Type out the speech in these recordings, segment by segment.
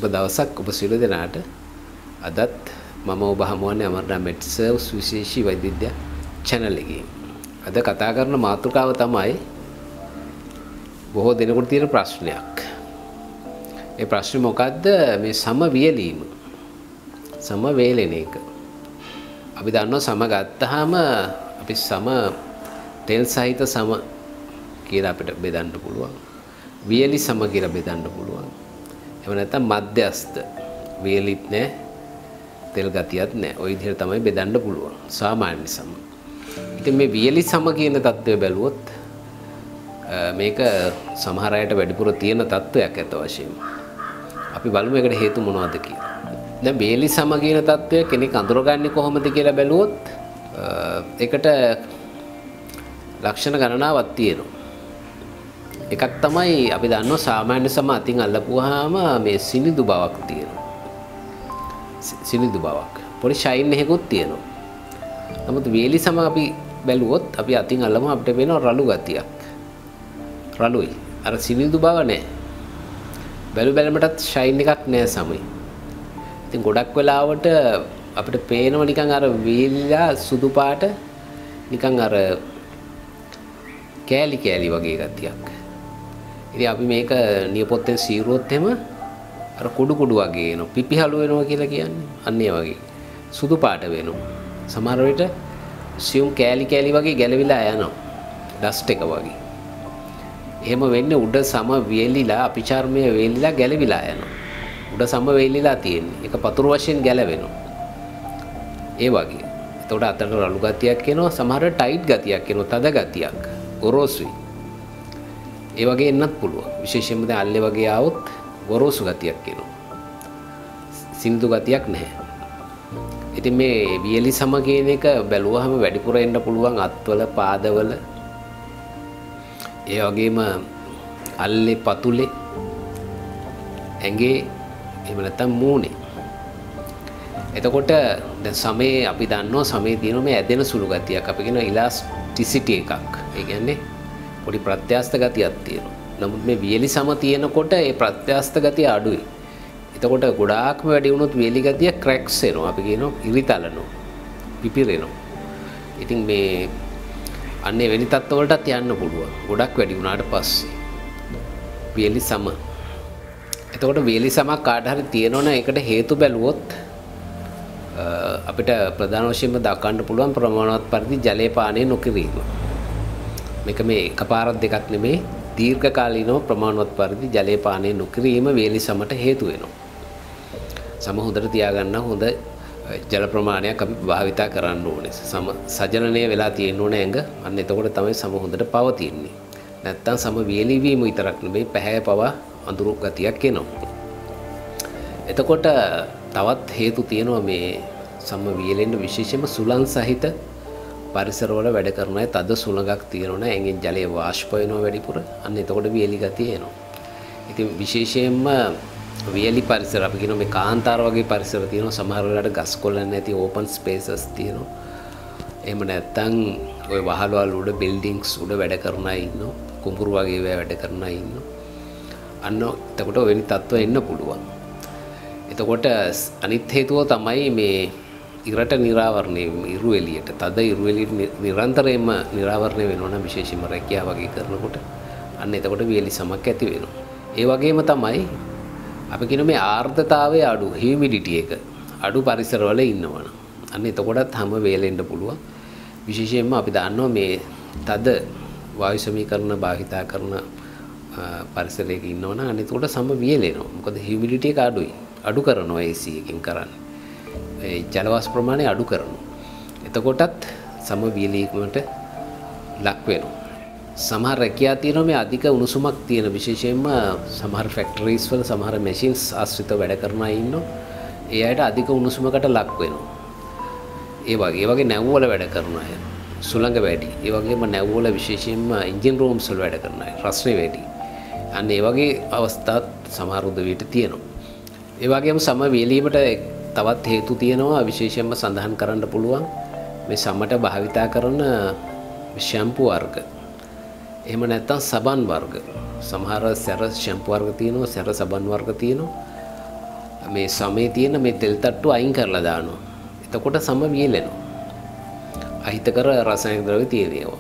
සුබ දවසක් ඔබ සියලු දෙනාට. අදත් මම ඔබ හමුවන්නේ අමරණ මෙඩ්සර්ව්ස් විශේෂී වෛද්‍ය විද්‍යා channel එකේ. අද කතා කරන මාතෘකාව තමයි බොහෝ දෙනෙකුට තියෙන ප්‍රශ්නයක්. ඒ ප්‍රශ්නේ මොකද්ද? මේ සම වියලීම. සම වේලෙන එක. අපි දන්නවා සම ගත්තාම අපි සම තෙල් සහිත සම කියලා අපිට බෙදන්න පුළුවන්. වියලි සම කියලා බෙදන්න පුළුවන්. එහෙම නැත්නම් මධ්‍යස්ථ වියලිත් නැහැ තෙල් ගතියක් නැහැ. ওই විදිහට තමයි බෙදන්න පුළුවන්. සාමාන්‍ය සම. ඉතින් මේ වියලි සම කියන தত্ত্বය බැලුවොත් මේක සමහර අයට වැඩිපුර තියෙන தত্ত্বයක් ඇත්ත වශයෙන්ම. අපි බලමු ඒකට හේතු මොනවද කියලා. දැන් වියලි සම කියන தত্ত্বය කෙනෙක් අඳුරගන්නේ කොහොමද කියලා බැලුවොත් ඒකට ලක්ෂණ ගණනාවක් තියෙනවා. එකක් තමයි අපි දන්නවා සාමාන්‍ය සම අතින් අල්ලපුවාම මේ සිනිඳු බවක් තියෙනවා. සිනිඳු බවක්. පොඩි ෂයින් එකකුත් තියෙනවා. නමුත් වේලි සම අපි බැලුවොත් අපි අතින් අල්ලම අපිට වෙන රළු ගතියක්. රළුයි. අර සිනිඳු බව නැහැ. බැලුමටත් ෂයින් එකක් නැහැ සමයි. ඉතින් ගොඩක් වෙලාවට අපිට පේනවා නිකන් අර වේලිලා සුදු පාට නිකන් අර කෑලි කෑලි වගේ ගතියක්. ඉතින් අපි මේක නියපොත්තෙන් සීරුවොත් එහෙම අර කුඩු කුඩු වගේ එනවා. පිපිහළු වෙනවා කියලා කියන්නේ. අන්න ඒ වගේ. සුදු පාට වෙනවා. සමහර විට සියුම් කෑලි කෑලි වගේ ගැලවිලා යනවා. ඩස්ට් එක වගේ. එහෙම වෙන්නේ උඩ සම වේලිලා අපිචාර්මයේ වේලිලා ගැලවිලා යනවා. උඩ සම වේලිලා තියෙන්නේ. ඒක පතුරු වශයෙන් ගැලවෙනවා. ඒ වගේ. එතකොට අතට රළු ගතියක් එනවා. සමහර ටයිට් ගතියක් එනවා. තද ගතියක්. ගොරෝසුයි. ඒ වගේ එන්නත් පුළුවන්. විශේෂයෙන්ම දැන් අල්ලේ වගේ ආවොත් ගොරෝසු ගතියක් එනවා. සිනිඳු ගතියක් නැහැ. ඉතින් මේ වියලි සම කියන එක බැලුවහම වැඩිපුර එන්න පුළුවන් අත්වල පාදවල. ඒ වගේම අල්ලේ පතුලේ ඇඟේ එහෙම නැත්නම් මූණේ. එතකොට දැන් සමේ අපි දන්නවා සමේ තියෙන මේ ඇදෙන සුළු ගතියක්. අපි කියන ඉලාස්ටිසිටි එකක්. ඒ කියන්නේ පොඩි ප්‍රත්‍යස්ත ගතියක් තියෙනවා. නමුත් මේ වියලි සම තියෙනකොට ඒ ප්‍රත්‍යස්ත ගතිය අඩුයි. එතකොට ගොඩාක්ම වැඩි වුණොත් වියලි ගතිය ක්‍රැක්ස් එනවා. අපි කියනවා ඉරිතලනවා. පිපිරෙනවා. ඉතින් මේ අන්නේ වෙනි තත්ත්ව වලටත් යන්න පුළුවන්. ගොඩක් වැඩි වුණාට පස්සේ. වියලි සම. එතකොට වියලි සමක් කාට හරි තියෙනවනේ ඒකට හේතු බැලුවොත් අපිට ප්‍රධාන වශයෙන්ම දක්වන්න පුළුවන් ප්‍රමාණවත් පරිදි ජලය පානය නොකිරීම. මේක මේ එකපාරක් දෙකක් නෙමෙයි දීර්ඝ කාලීනව ප්‍රමාණවත් පරිදි ජලය පානය නොකිරීම වේලි සමට හේතු වෙනවා. සම හොඳට තියාගන්න හොඳ ජල ප්‍රමාණයක් අපි භාවිතා කරන්න ඕනේ. සම සජනනය වෙලා තියෙන්න ඕනේ ඇඟ. අන්න එතකොට තමයි සම හොඳට පවතින්නේ. නැත්තම් සම වේලි වීම විතරක් නෙමෙයි පැහැ පවා අඳුරු ගතියක් එනවා. එතකොට තවත් හේතු තියෙනවා මේ සම වියලෙන්න විශේෂයෙන්ම සුළං සහිත පරිසරවල වැඩ කරන අය තද සුළඟක් තියෙනවනේ ඇඟෙන් ජලය වාෂ්ප වෙනවා වැඩිපුර. අන්න එතකොට වියලි ගතිය එනවා. ඉතින් විශේෂයෙන්ම වියලි පරිසර අපි කියන මේ කාන්තාර වගේ පරිසර තියෙනවා. සමහර වෙලාවට ගස් කොළන් නැති ඕපන් ස්පේසස් තියෙනවා. එහෙම නැත්නම් ওই වහලවල් උඩ බිල්ඩින්ග්ස් උඩ වැඩ කරන අය ඉන්නවා. කුඹුරු වගේ වැඩ කරන අය ඉන්නවා. අන්න එතකොට වෙනි තත්ත්ව එන්න පුළුවන්. එතකොට අනිත් හේතුව තමයි මේ ඉරට නිරාවරණය ඉරු එළියට තද ඉරු එළියට නිරන්තරයෙන්ම නිරාවරණය වෙනවා නම් විශේෂයෙන්ම රැකියාව වගේ කරනකොට අන්න එතකොට වියලි සමක් ඇති වෙනවා. ඒ වගේම තමයි අපි කියන මේ ආර්ද්‍රතාවයේ අඩු හියුමිඩිටි එක අඩු පරිසරවල ඉන්නවනම් අන්න එතකොටත් හැම වේලෙන්න පුළුවන්. විශේෂයෙන්ම අපි දන්නවා මේ තද වායු සමීකරණ භාවිතා කරන පරිසරයක ඉන්නවනම් අන්න එතකොට සම වියලෙනවා. මොකද හියුමිඩිටි එක අඩුයි. අඩු කරනවා AC එකකින් කරන්නේ. ඒ ජලවාෂ්ප ප්‍රමාණය අඩු කරනවා. එතකොටත් සම වියලීමකට ලක් වෙනවා. සමහර රැකියා තියෙනවා මේ අධික උණුසුමක් තියෙන විශේෂයෙන්ම සමහර ෆැක්ටරිස් වල සමහර මැෂින්ස් ආශ්‍රිතව වැඩ කරන අය ඉන්නවා. ඒ අයට අධික උණුසුමකට ලක් වෙනවා. ඒ වගේ නැව්වල වැඩ කරන අය සුළඟ වැඩි. ඒ වගේම නැව්වල විශේෂයෙන්ම එන්ජින් රූම්ස් වල වැඩ කරන අය රස්නේ වැඩි. අන්න ඒ වගේ අවස්ථාත් සමහර උදවියට තියෙනවා. ඒ වගේම සම වියලීමට තවත් හේතු තියෙනවා විශේෂයෙන්ම සඳහන් කරන්න පුළුවන් මේ සමට භාවිතා කරන ෂැම්පු වර්ග. එහෙම නැත්නම් සබන් වර්ග. සමහර සැර ෂැම්පු වර්ග තියෙනවා, සැර සබන් වර්ග තියෙනවා. මේ සමේ තියෙන මේ තෙල් තට්ටු අයින් කරලා දානවා. එතකොට සම වියලෙනවා. අහිතකර රසායනික ද්‍රව්‍ය තියෙනවා.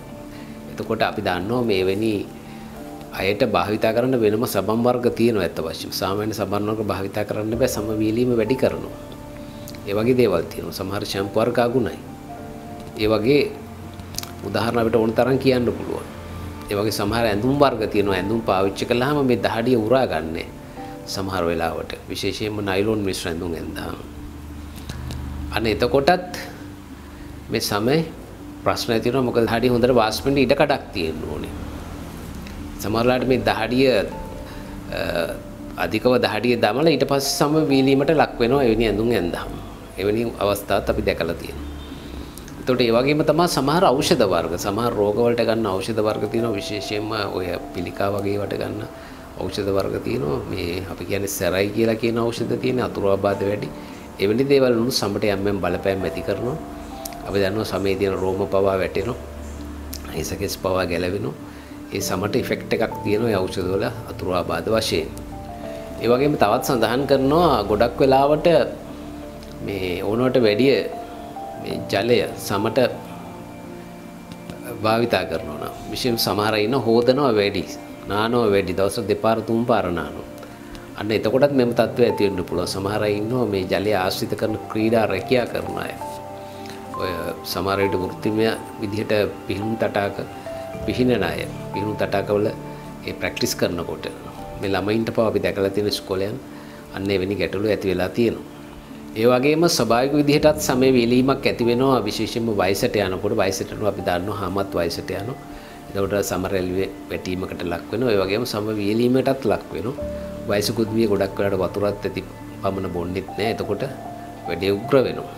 එතකොට අපි දන්නවා මේවැනි අයට භාවිතා කරන්න වෙනම සබන් වර්ග තියෙනවා ඇත්ත වශයෙන්ම. සාමාන්‍ය සබන් වර්ග භාවිතා කරන්න බෑ සම වියලීම වැඩි කරනවා. ඒ වගේ දේවල් තියෙනවා. සමහර ෂැම්පු වර්ග අගුණයි. ඒ වගේ උදාහරණ අපිට ඕන තරම් කියන්න පුළුවන්. ඒ වගේ සමහර ඇඳුම් වර්ග තියෙනවා. ඇඳුම් පාවිච්චි කළාම මේ දහඩිය උරා ගන්නෑ. සමහර වෙලාවට විශේෂයෙන්ම නයිලොන් මිශ්‍ර ඇඳුම් ඇඳාම. අන්න එතකොටත් මේ සමේ ප්‍රශ්න ඇති වෙනවා. මොකද දහඩිය හොඳට වාෂ්පෙන්න ඉඩ කඩක් තියෙන්න ඕනේ. සමහරලාට මේ දහඩිය අධිකව දහඩිය දමලා ඊට පස්සේ සම වීලීමට ලක් වෙනවා එවැනි ඇඳුම් ඇඳාම. එවැනි අවස්ථාත් අපි දැකලා තියෙනවා. එතකොට ඒ වගේම තමයි සමහර ඖෂධ වර්ග සමහර රෝග වලට ගන්න ඖෂධ වර්ග තියෙනවා. විශේෂයෙන්ම ඔය පිළිකා වගේ වට ගන්න ඖෂධ වර්ග තියෙනවා. මේ අපි කියන්නේ සැරයි කියලා කියන ඖෂධ තියෙන අතුරු ආබාධ වැඩි. එවැනි දේවල් උණු සමට යම් බලපෑම් ඇති කරනවා. අපි දන්නවා සමේ තියෙන රෝම පවා වැටෙනවා. හිසකෙස් පවා ගැලවෙනවා. ඒ සමට ඉෆෙක්ට් එකක් තියෙනවා ඒ ඖෂධ වල අතුරු ආබාධ වශයෙන්. ඒ වගේම තවත් සඳහන් කරනවා ගොඩක් වෙලාවට මේ ඕනවට වැඩිය මේ ජලය සමට භාවිතා කරනවා නම් විශේෂයෙන් සමහර ඉන්න හොදනවා වැඩි නානවා වැඩි දවස් දෙපාර තුන් පාර නානවා. අන්න එතකොටත් මෙම තත්ත්වය ඇති වෙන්න පුළුවන්. සමහර අය ඉන්නවා මේ ජලය ආශ්‍රිත කරන ක්‍රීඩා රැකියා කරන අය. ඔය සමහර විට වෘත්තිමය විදිහට පිහිනුම් තටාක පිහිනන අය පිහිනුම් තටාකවල ඒ ප්‍රැක්ටිස් කරනකොට මේ ළමයින්ට පවා අපි දැකලා තියෙන ඉස්කෝලයන් අන්න එවැනි ගැටලු ඇති වෙලා තියෙනවා. ඒ වගේම ස්වභාවික විදිහටත් සමේ වීලීමක් ඇති වෙනවා. විශේෂයෙන්ම වයසට යනකොට වයසට යනවා අපි දන්නවා හාමත් වයසට යනවා. එතකොට සම රැල්ලේ වැටීමකට ලක් වෙනවා. ඒ වගේම සම වීලීමටත් ලක් වෙනවා. වයසකුත් විය ගොඩක් වෙලාට වතුරත් ඇති පමණ බොන්නෙත් නැහැ. එතකොට වැඩි උග්‍ර වෙනවා.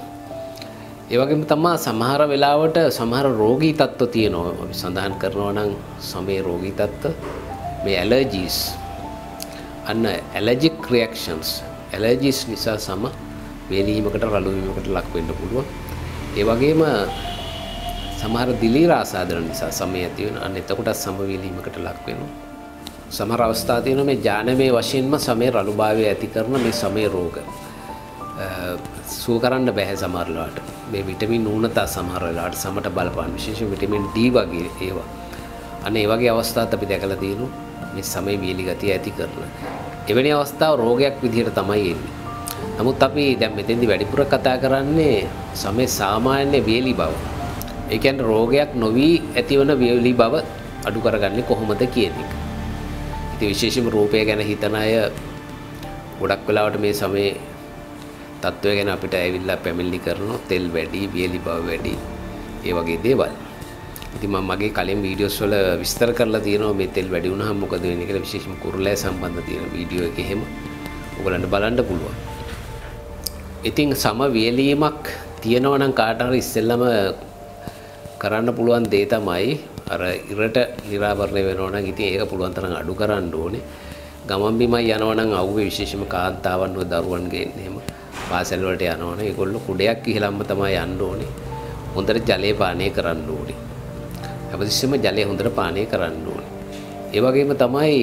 ඒ වගේම තමයි සමහර වෙලාවට සමහර රෝගී තත්ත්ව තියෙනවා. අපි සඳහන් කරනවා නම් සමේ රෝගී තත්ත්ව මේ ඇලර්ජිස් අන්න ඇලර්ජික් රියැක්ෂන්ස් ඇලර්ජිස් නිසා සම වේලීමකට රළු වීමකට ලක් වෙන්න පුළුවන්. ඒ වගේම සමහර දිලීර ආසාදන නිසා සමය ඇති වෙන අන්න එතකොට සම වේලීමකට ලක් වෙනවා. සමහර අවස්ථා තියෙනවා මේ ජානමය වශයෙන්ම සමේ රළුභාවය ඇති කරන මේ සමේ රෝග සුව කරන්න බෑ සමහර වෙලාවට. මේ විටමින් ඌනතා සමහර වෙලාවට සමට බලපාන විශේෂයෙන් විටමින් D වගේ ඒවා. අන්න ඒ වගේ අවස්ථාත් අපි දැකලා තියෙනවා මේ සමේ වීලි ගතිය ඇති කරන. එවැනි අවස්ථාව රෝගයක් විදිහට තමයි එන්නේ. නමුත් අපි දැන් මෙතෙන්දි වැඩිපුර කතා කරන්නේ සමේ සාමාන්‍ය වේලි බව. ඒ කියන්නේ රෝගයක් නොවි ඇතිවන වේලි බව අඩු කරගන්නේ කොහොමද කියන එක. ඉතින් විශේෂයෙන්ම රූපය ගැන හිතන අය ගොඩක් වෙලාවට මේ සමේ තත්ත්වය ගැන අපිට ඇවිල්ලා පැමිණිලි කරනවා. තෙල් වැඩි, වියලි බව වැඩි, ඒ වගේ දේවල්. ඉතින් මම මගේ කලින් වීඩියෝස් වල විස්තර කරලා තියෙනවා මේ තෙල් වැඩි වුණාම මොකද වෙන්නේ කියලා. විශේෂයෙන්ම කුරුල්ලෑ සම්බන්ධ තියෙන වීඩියෝ එක එහෙම ඔයගලන්ට බලන්න පුළුවන්. ඉතින් සම වියලීමක් තියෙනවා නම් කාට හරි ඉස්සෙල්ලම කරන්න පුළුවන් දේ තමයි අර ඉරට නිරාවරණය වෙනවා නම් ඉතින් ඒක පුළුවන් තරම් අඩු කරන්න ඕනේ. ගමන් බිමන් යනවා නම් අවුවේ විශේෂම කාන්තාවන් ඔය දරුවන්ගේ එහෙම පාසල් වලට යනවා නම් ඒගොල්ලෝ කුඩයක් ඉහළම තමයි යන්න ඕනේ. හොඳට ජලය පානය කරන්න ඕනේ. හැමතිස්සෙම ජලය හොඳට පානය කරන්න ඕනේ. ඒ වගේම තමයි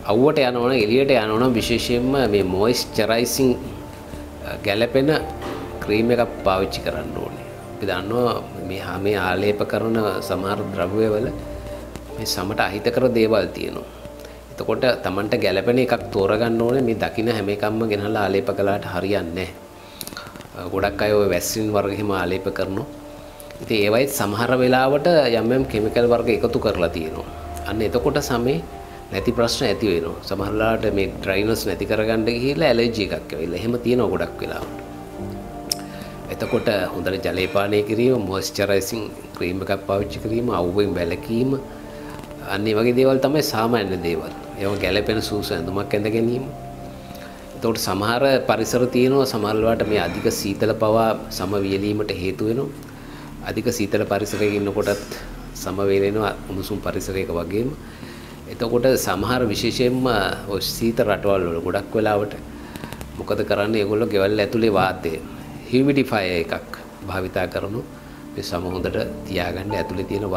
අවුවට යනවා නම් එළියට යනවා නම් විශේෂයෙන්ම මේ මොයිස්චරයිසිං ගැලපෙන ක්‍රීම් එකක් පාවිච්චි කරන්න ඕනේ. අපි දන්නවා මේ හැමේ ආලේප කරන සමහර ද්‍රව්‍යවල මේ සමට අහිතකර දේවල් තියෙනවා. එතකොට Tamanට ගැලපෙන එකක් තෝරගන්න ඕනේ. මේ දකින්න හැම එකක්ම ගෙනහලා ආලේප කළාට හරියන්නේ නැහැ. ගොඩක් අය ඔය වැස්ලින් වර්ග හිම ආලේප කරනවා. ඉතින් ඒවයි සමහර වෙලාවට යම් යම් කිමිකල් වර්ග එකතු කරලා තියෙනවා. අන්න එතකොට සමේ නැති ප්‍රශ්න ඇති වෙනවා. සමහර වෙලාවට මේ ඩ්‍රයිනස් නැති කරගන්න ගිහිල්ලා ඇලර්ජි එකක් ඇවිල්ලා එහෙම තියෙනවා ගොඩක් වෙලාවට. එතකොට හොඳට ජලය පානය කිරීම, මොයිස්චරයිසිං ක්‍රීම් එකක් පාවිච්චි කිරීම, අවුවෙන් වැළකීම අන්න ඒ වගේ දේවල් තමයි සාමාන්‍ය දේවල්. ඒවා ගැළපෙන සූසු ඇඳුමක් ඇඳ ගැනීම. එතකොට සමහර පරිසර තියෙනවා සමහර වෙලාවට මේ අධික සීතල පවා සම වියලීමට හේතු වෙනවා. අධික සීතල පරිසරයක ඉන්නකොටත් සම වේලෙනවා උණුසුම් පරිසරයක වගේම. එතකොට සමහර විශේෂයෙන්ම ඔය සීතල රටවල් වල ගොඩක් වෙලාවට මොකද කරන්නේ ඒගොල්ලෝ ගෙවල් ඇතුලේ වාතය හියුමිඩිෆයර් එකක් භාවිතා කරනවා. මේ සම හොඳට තියාගන්න ඇතුලේ තියෙන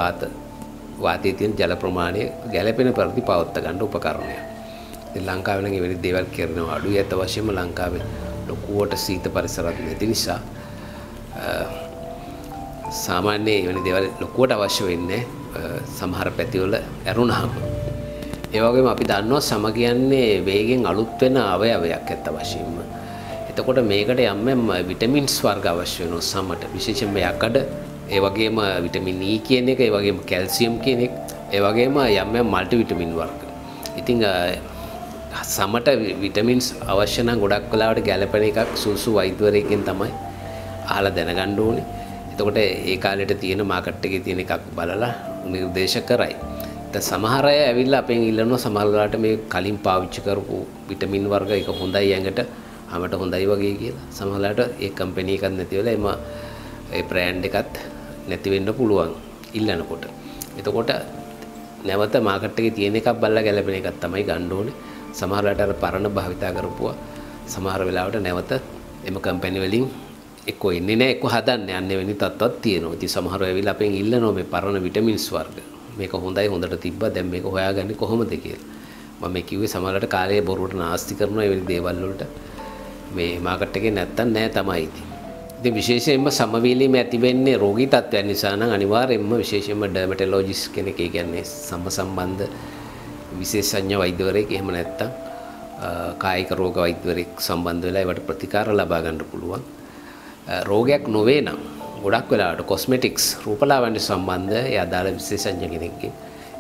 වාතයේ තියෙන ජල ප්‍රමාණය ගැළපෙන පරිදි පවත්වා ගන්න උපකරණයක්. ඉතින් ලංකාවේ නම් එවැනි දේවල් කරනවා අඩුයි. ඇත්ත වශයෙන්ම ලංකාවේ ලොකුවට සීත පරිසරයක් නැති නිසා සාමාන්‍ය වෙන දේවල් ලොකුවට අවශ්‍ය වෙන්නේ සමහර පැතිවල ඇරුණාම. ඒ වගේම අපි දන්නවා සම කියන්නේ වේගෙන් අලුත් වෙන අවයවයක් ඇත්ත වශයෙන්ම. එතකොට මේකට යම් විටමින්ස් වර්ග අවශ්‍ය වෙනවා සමට. විශේෂයෙන්ම යකඩ, ඒ වගේම විටමින් E කියන එක, ඒ වගේම කැල්සියම් කියන එක, ඒ වගේම යම් මල්ටි විටමින් වර්ග. ඉතින් සමට විටමින්ස් අවශ්‍ය නම් ගොඩක් වෙලාවට ගැලපෙන එකක් සුසු වෛද්‍යවරයෙක්ගෙන් තමයි අහලා දැනගන්න ඕනේ. එතකොට ඒ කාලේට තියෙන මාකට් එකේ තියෙන එකක් බලලා නිර්දේශ කරයි. දැන් සමහර අය ඇවිල්ලා අපෙන් ඉල්ලනවා සමහරලාට මේ කලින් පාවිච්චි කරපු විටමින් වර්ග එක හොඳයි ඇඟට, හැමට හොඳයි වගේ කියලා. සමහරලාට ඒ කම්පැනි එකක් නැති වෙලා එම ඒ බ්‍රෑන්ඩ් එකත් නැති වෙන්න පුළුවන් ඉල්ලනකොට. එතකොට නැවත මාකට් එකේ තියෙන එකක් බලලා ගැලපෙන එකක් තමයි ගන්න ඕනේ. සමහරලාට අර පරණ භාවිතා කරපුවා සමහර වෙලාවට නැවත එම කම්පැනි වලින් එක්කෝ එන්නේ නැහැ, එක්කෝ හදන්න යන්නේ වෙනි තත්ත්වයක් තියෙනවා. ඉතින් සමහරව ඇවිල්ලා අපෙන් ඉල්ලනවා මේ පරණ විටමින්ස් වර්ග. මේක හොඳයි, හොඳට තිබ්බා, දැන් මේක හොයාගන්නේ කොහොමද කියලා. මම මේ කිව්වේ සමහරවිට කාලයේ බොරුවට නාස්ති කරනවා ඒ වෙනි දේවල් වලට. මේ මාකට් එකේ නැත්තම් නෑ තමයි ඉතින්. ඉතින් විශේෂයෙන්ම සමවීලීම ඇති වෙන්නේ රෝගී තත්ත්වයන් නිසා නම් අනිවාර්යයෙන්ම විශේෂයෙන්ම ඩර්මැටොලොජිස්ට් කෙනෙක්, ඒ කියන්නේ සම්බන්ධ විශේෂඥ වෛද්‍යවරයෙක්, එහෙම නැත්තම් කායික රෝග වෛද්‍යවරයෙක් සම්බන්ධ වෙලා ඒවට ප්‍රතිකාර ලබා ගන්න පුළුවන්. රෝගයක් නොවේ නම් ගොඩක් වෙලාවට කොස්මෙටික්ස් රූපලාවන්‍ය සම්බන්ධ ඒ අදාළ විශේෂඥ කෙනෙක්ගෙන්,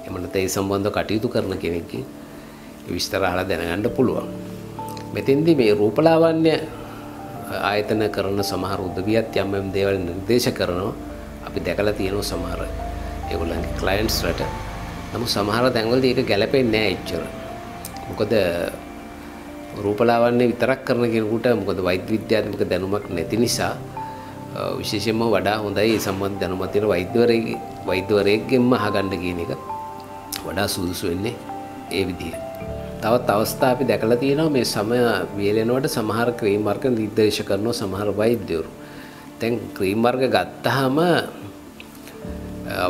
එහෙම නැත්නම් ඒ සම්බන්ධව කටයුතු කරන කෙනෙක්ගෙන් විස්තර අහලා දැනගන්න පුළුවන්. මෙතෙන්දී මේ රූපලාවන්‍ය ආයතන කරන සමහර උදවියත් යම් දේවල් නිර්දේශ කරනවා. අපි දැකලා තියෙනවා සමහර ඒගොල්ලන්ගේ ක්ලයන්ට්ස් රට. නමුත් සමහර තැන්වලදී ඒක ගැලපෙන්නේ නැහැ එච්චර. මොකද රූපලාවන්‍ය විතරක් කරන කෙනෙකුට මොකද වෛද්‍ය විද්‍යාත්මක දැනුමක් නැති නිසා විශේෂයෙන්ම වඩා හොඳයි ඒ සම්බන්ධ දැනුමක් තියෙන වෛද්‍යවරයෙක්ගෙන්ම අහගන්න කියන එක වඩා සුදුසු වෙන්නේ ඒ විදිහට. තවත් අවස්ථා අපි දැකලා තියෙනවා මේ සම වියලෙනවට සමහර ක්‍රීම් වර්ග නිර්දේශ කරන සමහර වෛද්‍යවරු. දැන් ක්‍රීම් වර්ග ගත්තාම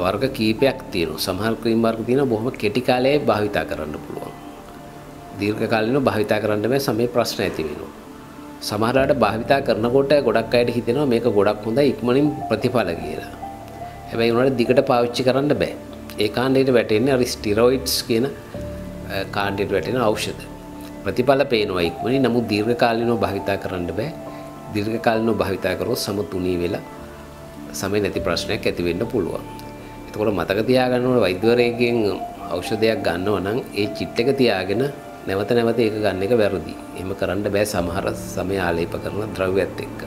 වර්ග කීපයක් තියෙනවා. සමහර ක්‍රීම් වර්ග තියෙනවා බොහොම කෙටි කාලයේ භාවිතා කරන්න පුළුවන්. දීර්ඝ කාලිනව භාවිතා කරන්න බෑ, සමේ ප්‍රශ්න ඇති වෙනවා. සමහරවිට භාවිතා කරනකොට ගොඩක් අයට හිතෙනවා මේක ගොඩක් හොඳයි ඉක්මනින් ප්‍රතිඵල කියලා. හැබැයි උනාට දිගට පාවිච්චි කරන්න බෑ. ඒ කාණ්ඩයට වැටෙන්නේ අර ස්ටිරොයිඩ්ස් කියන කාණ්ඩයට වැටෙන ඖෂධ. ප්‍රතිඵල පේනවා ඉක්මනින්, නමුත් දීර්ඝ කාලිනව භාවිතා කරන්න බෑ. දීර්ඝ කාලිනව භාවිතා කරොත් සම තුනී වෙලා සමේ නැති ප්‍රශ්නයක් ඇති වෙන්න පුළුවන්. එතකොට මතක තියාගන්න ඕන වෛද්‍යවරයෙක්ගෙන් ඖෂධයක් ගන්නවා නම් ඒ චිට් එක තියාගෙන නැවත නැවත ඒක ගන්න එක වැරදි. එහෙම කරන්න බෑ සමහර සමය ආලේප කරන ද්‍රව්‍යත් එක්ක.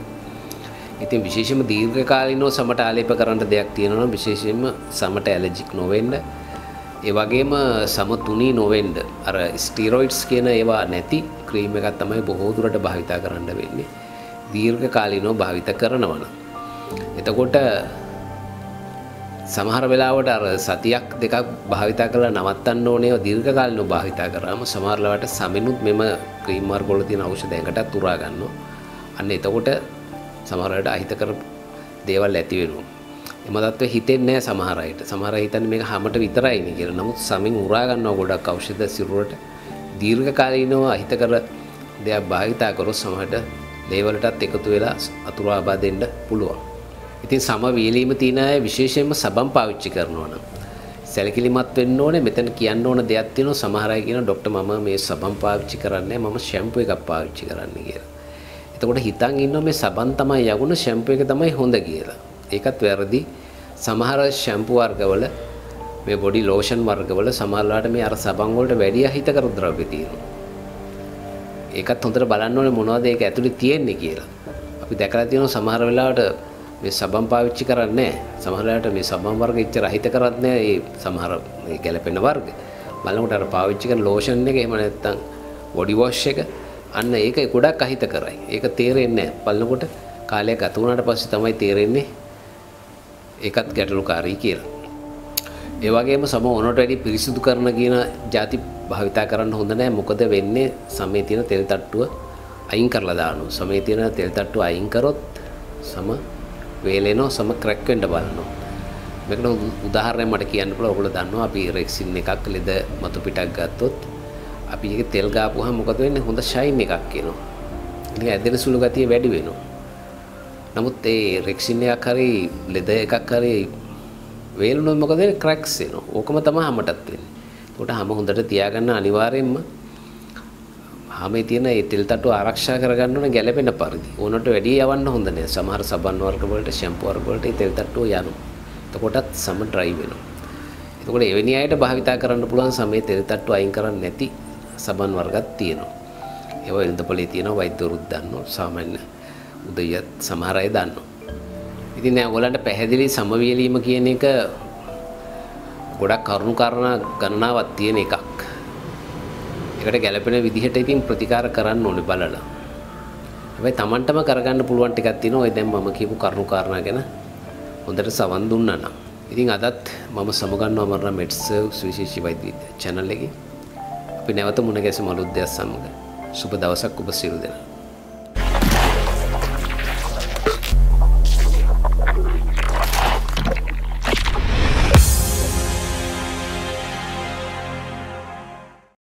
ඉතින් විශේෂයෙන්ම දීර්ඝ කාලිනව සමට ආලේප කරන්න දෙයක් තියෙනවා නම් විශේෂයෙන්ම සමට ඇලර්ජික් නොවෙන්න, ඒ වගේම සම තුනී නොවෙන්න අර ස්ටිරොයිඩ්ස් කියන ඒවා නැති ක්‍රීම් එකක් තමයි බොහෝ දුරට භාවිතා කරන්න වෙන්නේ. දීර්ඝ කාලිනව භාවිත කරනවා නම්. එතකොට සමහර වෙලාවට අර සතියක් දෙකක් භාවිතා කරලා නවත්තන්න ඕනේ. දීර්ඝ කාලිනව භාවිතා කරාම සමහර වෙලාවට සමෙනුත් මෙම ක්‍රීම් වර්ග වල තියෙන ඖෂධ ඇඟටත් උරා ගන්නවා. අන්න එතකොට සමහර වෙලාවට අහිතකර දේවල් ඇති වෙනවා. එම තත්ත්වෙ හිතෙන්නේ නැහැ සමහර අයට. සමහර අය හිතන්නේ මේක හැමට විතරයි නේ කියලා. නමුත් සමෙන් උරා ගන්නවා ගොඩක් ඖෂධ සිරුරට. දීර්ඝ කාලිනව අහිතකර දේවල් භාවිතා කරොත් සමහරට ලේ වලටත් එකතු වෙලා අතුරු ආබාධ දෙන්න පුළුවන්. ඉතින් සම වීලීම තියෙන අය විශේෂයෙන්ම සබන් පාවිච්චි කරනවා නම් සැලකිලිමත් වෙන්න ඕනේ. මෙතන කියන්න ඕන දෙයක් තියෙනවා. සමහර අය කියනවා ડોක්ටර් මම මේ සබන් පාවිච්චි කරන්නේ මම ෂැම්පූ එකක් පාවිච්චි කරන්නේ කියලා. එතකොට හිතන් ඉන්නවා මේ සබන් තමයි යගුණ, ෂැම්පූ එක තමයි හොඳ කියලා. ඒකත් වැරදි. සමහර ෂැම්පූ වර්ගවල මේ බොඩි ලෝෂන් වර්ගවල සමහරලාට මේ අර සබන් වලට වැඩි අහිතකර ද්‍රව්‍ය තියෙනවා. ඒකත් හොඳට බලන්න ඕනේ මොනවද ඒක ඇතුලේ තියෙන්නේ කියලා. අපි දැකලා තියෙනවා සමහර වෙලාවට මේ සබන් පාවිච්චි කරන්නේ නැහැ. සමහර වෙලාවට මේ සබන් වර්ග එච්චර අහිත කරන්නේ නැහැ. ඒ සමහර මේ ගැලපෙන වර්ග. බලනකොට අර පාවිච්චි කරන ලෝෂන් එක එහෙම නැත්නම් බොඩි වොෂ් එක අන්න ඒක ගොඩක් අහිත කරයි. ඒක තේරෙන්නේ නැහැ. බලනකොට කාලයක් ගත වුණාට පස්සේ තමයි තේරෙන්නේ ඒකත් ගැටලුකාරී කියලා. ඒ වගේම සම ඕනට වැඩි පිරිසිදු කරන කියන ಜಾති භාවිතා කරන්න හොඳ නැහැ. මොකද වෙන්නේ සමේ තියෙන තෙල් තට්ටුව අයින් කරලා දානවා. සමේ තියෙන තෙල් තට්ටුව අයින් කරොත් සම වේලෙනවා, සම ක්‍රැක් වෙන්න බලනවා. මේකට උදාහරණයක් මට කියන්න පුළුවන්. ඔයගොල්ලෝ දන්නවා අපි රෙක්සින් එකක් ලෙද මතු පිටක් ගත්තොත් අපි ඒක තෙල් ගාපුවාම මොකද වෙන්නේ? හොඳ ෂයින් එකක් එනවා. නිකන් ඇදෙන සුළු ගතිය වැඩි වෙනවා. නමුත් ඒ රෙක්සින් එකක් හරි ලෙදර් එකක් හරි වේලුනොත් මොකද වෙන්නේ? ක්‍රැක්ස් එනවා. ඕකම තමයි හැමටත් වෙන්නේ. ඒකට හැම හොඳට තියාගන්න අනිවාර්යෙන්ම හැමේ තියෙන ඒ තෙල් තට්ටු ආරක්ෂා කරගන්න ඕනේ ගැළපෙන පරිදි. ඕනට වැඩි යවන්න හොඳ නෑ. සමහර සබන් වර්ග වලට ෂැම්පු වර්ග වලට තෙල් තට්ටුව යනවා. එතකොටත් සම ඩ්‍රයි වෙනවා. එතකොට එවැනි අයට භාවිතා කරන්න පුළුවන් සමේ තෙල් තට්ටු අයින් කරන්නේ නැති සබන් වර්ගත් තියෙනවා. ඒවා එළදපොලේ තියෙනවා වෛද්‍යවරුත් දන්නවා. සාමාන්‍ය උදයත් සමහර අය දන්නවා. ඉතින් නෑ ඔයගලන්ට පැහැදිලි සමවියලීම කියන එක ගොඩක් කරුණු කාරණා ගණනාවක් තියෙන එකක්. ඒකට ගැළපෙන විදිහට ඉතින් ප්‍රතිකාර කරන්න ඕනේ බලලා. හැබැයි Tamanටම කරගන්න පුළුවන් ටිකක් තියෙනවා. ඔය දැන් මම කියපු කරුණු කාරණා ගැන හොඳට සවන් දුන්නා නම්. ඉතින් අදත් මම සමගන්නවා මරණ මෙඩ්සර්ව් සුවිශේෂී වෛද්‍ය channel එකේ. අපි නැවත මුණ ගැසෙමු අලුත් දෙයක් සමග. සුබ දවසක් ඔබ සියලු දෙනා.